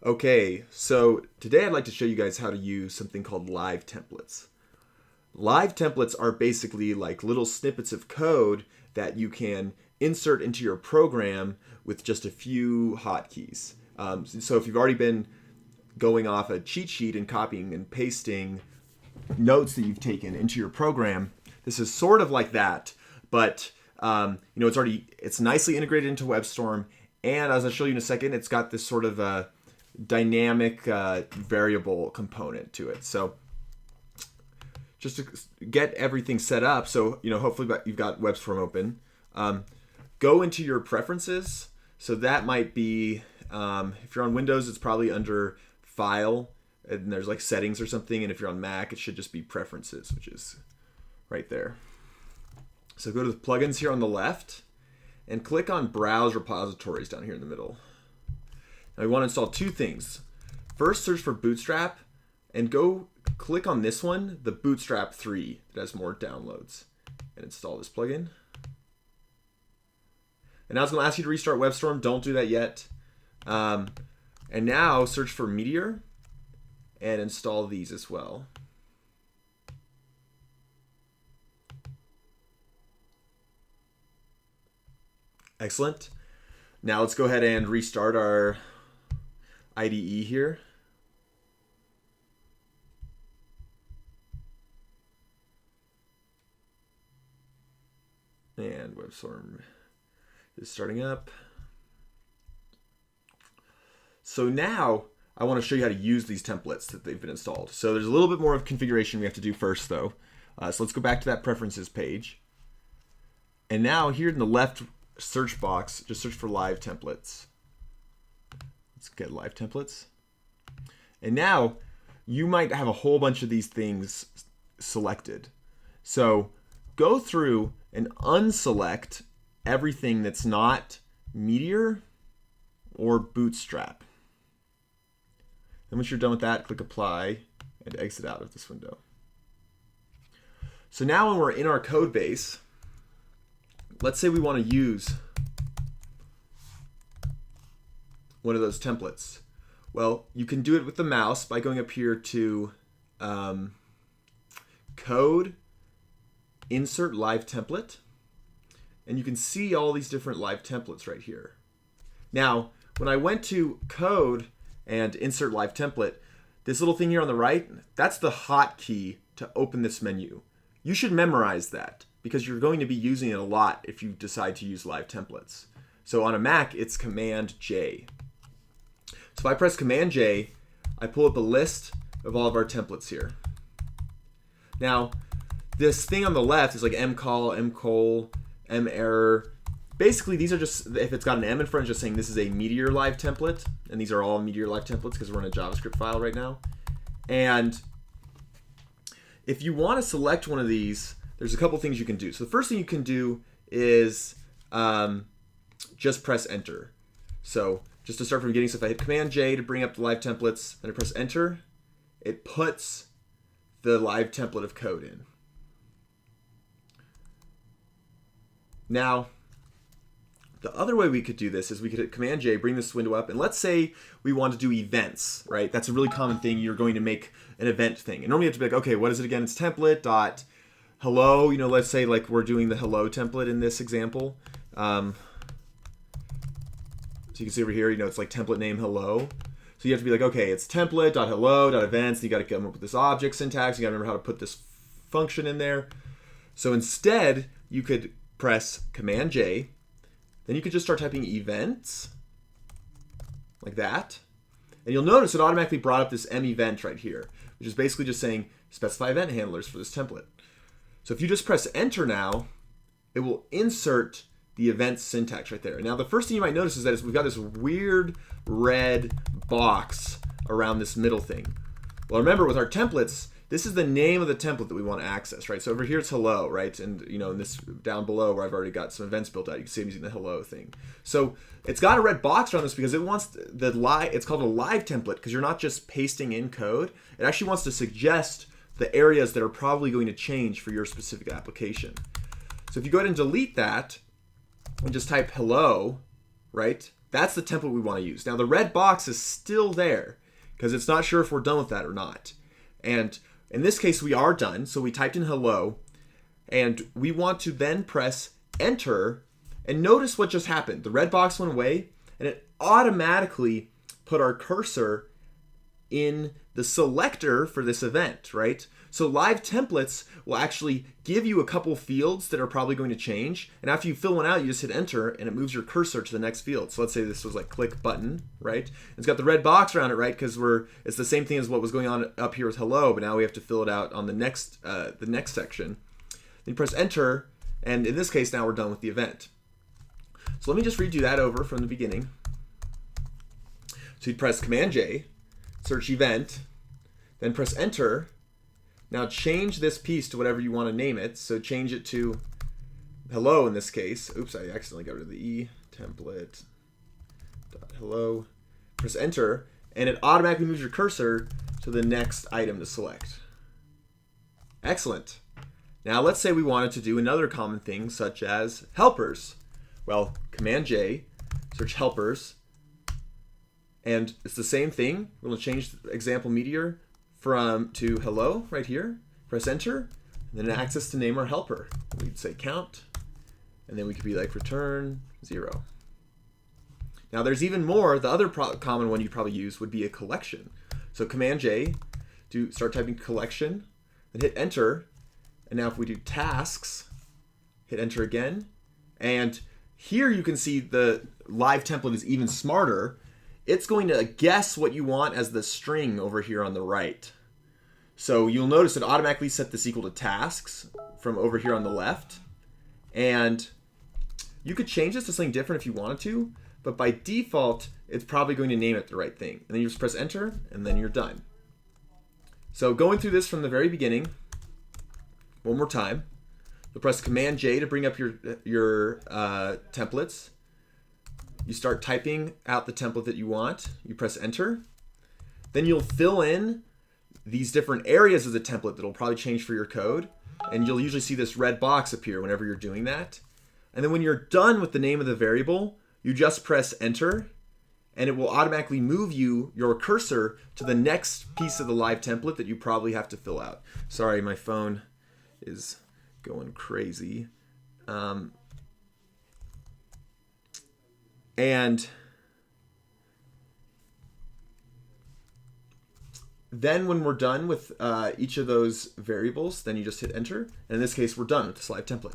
Okay, so today I'd like to show you guys how to use something called live templates. Live templates are basically like little snippets of code that you can insert into your program with just a few hotkeys. So if you've already been going off a cheat sheet and copying and pasting notes that you've taken into your program, this is sort of like that, but it's nicely integrated into Webstorm, and as I'll show you in a second, it's got this sort of a dynamic variable component to it. So just to get everything set up, so hopefully you've got Webstorm open. Go into your preferences. So that might be, if you're on Windows, it's probably under File, and there's like Settings or something. And if you're on Mac, it should just be Preferences, which is right there. So go to the plugins here on the left, and click on Browse Repositories down here in the middle. Now we want to install two things. First, search for Bootstrap, and go click on this one, the Bootstrap 3, that has more downloads, and install this plugin. And now it's going to ask you to restart Webstorm. Don't do that yet. And now search for Meteor and install these as well. Excellent. Now let's go ahead and restart our IDE here. And Webstorm is starting up. So now I want to show you how to use these templates that they've been installed. So there's a little bit more of configuration we have to do first though. So let's go back to that preferences page. And now here in the left search box, just search for live templates. Let's get live templates. And now you might have a whole bunch of these things selected. So go through and unselect everything that's not Meteor or Bootstrap. And once you're done with that, click Apply and exit out of this window. So now when we're in our code base, let's say we want to use one of those templates. Well, you can do it with the mouse by going up here to Code, Insert Live Template, and you can see all these different live templates right here. Now, when I went to Code and Insert Live Template, this little thing here on the right, that's the hotkey to open this menu. You should memorize that because you're going to be using it a lot if you decide to use live templates. So on a Mac, it's Command J. So if I press Command J, I pull up a list of all of our templates here. Now, this thing on the left is like mcall, mcol, merror. Basically, these are just, if it's got an M in front, it's just saying this is a Meteor live template. And these are all Meteor live templates because we're in a JavaScript file right now. And if you want to select one of these, there's a couple things you can do. So the first thing you can do is just press Enter. So just to start from the beginning, so if I hit Command J to bring up the live templates, then I press Enter, it puts the live template of code in. Now, the other way we could do this is we could hit Command J, bring this window up, and let's say we want to do events, right? That's a really common thing. You're going to make an event thing. And normally you have to be like, okay, what is it again? It's template dot hello. Let's say like we're doing the hello template in this example. So you can see over here, it's like template name hello. So you have to be like, okay, it's template dot hello dot events. And you got to come up with this object syntax. You got to remember how to put this function in there. So instead, you could press Command J. Then you could just start typing events, like that. And you'll notice it automatically brought up this M event right here, which is basically just saying specify event handlers for this template. So if you just press Enter now, it will insert the event syntax right there. And now the first thing you might notice is that we've got this weird red box around this middle thing. Well, remember with our templates, this is the name of the template that we want to access, right? So over here it's hello, right? And in this down below where I've already got some events built out, you can see I'm using the hello thing. So it's got a red box around this because it wants it's called a live template because you're not just pasting in code. It actually wants to suggest the areas that are probably going to change for your specific application. So if you go ahead and delete that and just type hello, right? That's the template we want to use. Now the red box is still there because it's not sure if we're done with that or not. And in this case, we are done. So we typed in hello, and we want to then press enter, and notice what just happened. The red box went away, and it automatically put our cursor in the selector for this event, right? So live templates will actually give you a couple fields that are probably going to change. And after you fill one out, you just hit enter and it moves your cursor to the next field. So let's say this was like click button, right? It's got the red box around it, right? Because it's the same thing as what was going on up here with hello, but now we have to fill it out on the next section. Then you press enter, and in this case, now we're done with the event. So let me just redo that over from the beginning. So you'd press Command J, search event, then press enter. Now change this piece to whatever you want to name it. So change it to hello in this case. Oops, I accidentally got rid of the E. Template. Hello. Press enter, and it automatically moves your cursor to the next item to select. Excellent. Now let's say we wanted to do another common thing such as helpers. Well, Command J, search helpers, and it's the same thing. We're going to change the example meteor to hello right here. Press enter, and then access to name our helper. We'd say count, and then we could be like return 0. Now there's even more. The other common one you'd probably use would be a collection. So Command J, start typing collection, then hit enter, and now if we do tasks, hit enter again, and here you can see the live template is even smarter. It's going to guess what you want as the string over here on the right. So you'll notice it automatically set this equal to tasks from over here on the left. And you could change this to something different if you wanted to, but by default, it's probably going to name it the right thing. And then you just press enter, and then you're done. So going through this from the very beginning, one more time, you'll press Command J to bring up your templates. You start typing out the template that you want. You press enter. Then you'll fill in these different areas of the template that will probably change for your code. And you'll usually see this red box appear whenever you're doing that. And then when you're done with the name of the variable, you just press enter, and it will automatically move your cursor to the next piece of the live template that you probably have to fill out. Sorry, my phone is going crazy. And then when we're done with each of those variables, then you just hit enter. And in this case, we're done with this live template.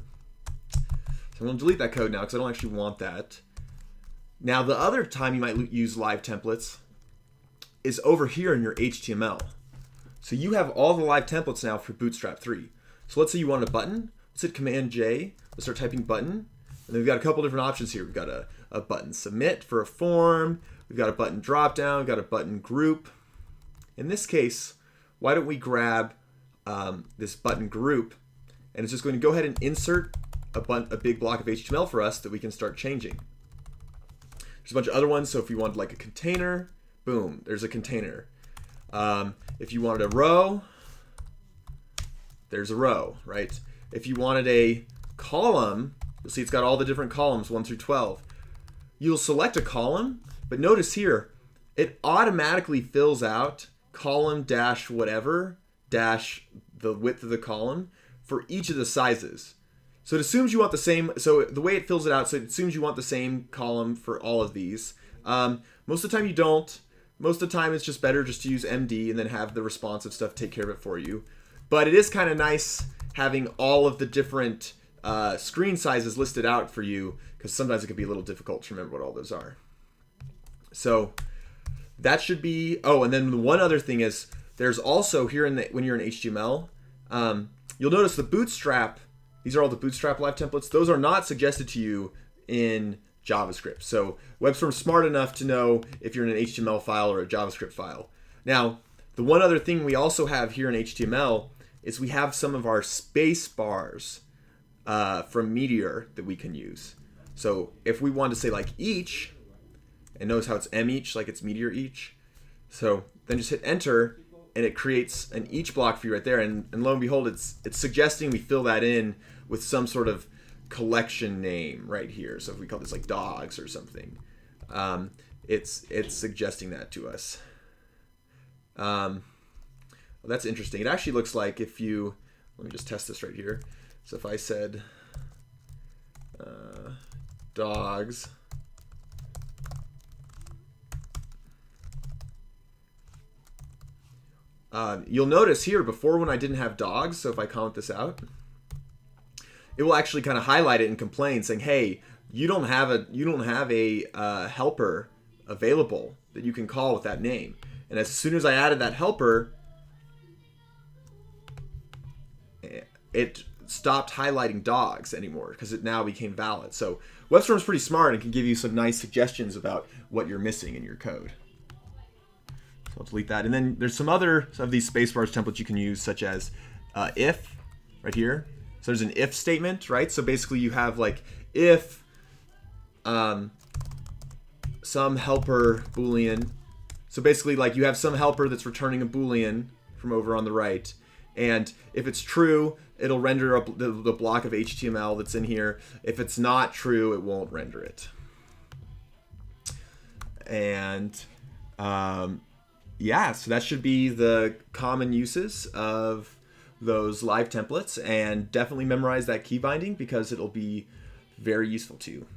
So I'm going to delete that code now because I don't actually want that. Now, the other time you might use live templates is over here in your HTML. So you have all the live templates now for Bootstrap 3. So let's say you want a button. Let's hit Command J. Let's start typing button. And then we've got a couple different options here. We've got a button submit for a form. We've got a button drop down. We've got a button group. In this case, why don't we grab this button group, and it's just going to go ahead and insert a big block of HTML for us that we can start changing. There's a bunch of other ones. So if you wanted like a container, boom, there's a container. If you wanted a row, there's a row, right? If you wanted a column, you'll see it's got all the different columns, 1 through 12. You'll select a column, but notice here, it automatically fills out column dash whatever dash the width of the column for each of the sizes. So it assumes you want the same, so the way it fills it out, so it assumes you want the same column for all of these. Most of the time you don't. Most of the time it's just better just to use MD and then have the responsive stuff take care of it for you. But it is kind of nice having all of the different screen sizes listed out for you, because sometimes it can be a little difficult to remember what all those are. So that should be, oh, and then one other thing is there's also here when you're in HTML, you'll notice the Bootstrap, these are all the Bootstrap live templates. Those are not suggested to you in JavaScript. So Webstorm's smart enough to know if you're in an HTML file or a JavaScript file. Now, the one other thing we also have here in HTML is we have some of our space bars from Meteor that we can use. So if we want to say like each, and notice how it's M each, like it's Meteor each. So then just hit enter, and it creates an each block for you right there. And lo and behold, it's suggesting we fill that in with some sort of collection name right here. So if we call this like dogs or something. it's suggesting that to us. Well, that's interesting. It actually looks like if you, let me just test this right here. So if I said dogs, you'll notice here before when I didn't have dogs, so if I comment this out, it will actually kind of highlight it and complain saying, hey, you don't have a helper available that you can call with that name. And as soon as I added that helper, it stopped highlighting dogs anymore because it now became valid. So Webstorm is pretty smart and can give you some nice suggestions about what you're missing in your code. So I'll delete that. And then there's some other of these spacebars templates you can use, such as if, right here. So there's an if statement, right? So basically you have like if some helper Boolean. So basically like you have some helper that's returning a Boolean from over on the right. And if it's true, it'll render up the block of HTML that's in here. If it's not true, it won't render it. And yeah, so that should be the common uses of those live templates. And definitely memorize that key binding because it'll be very useful to you.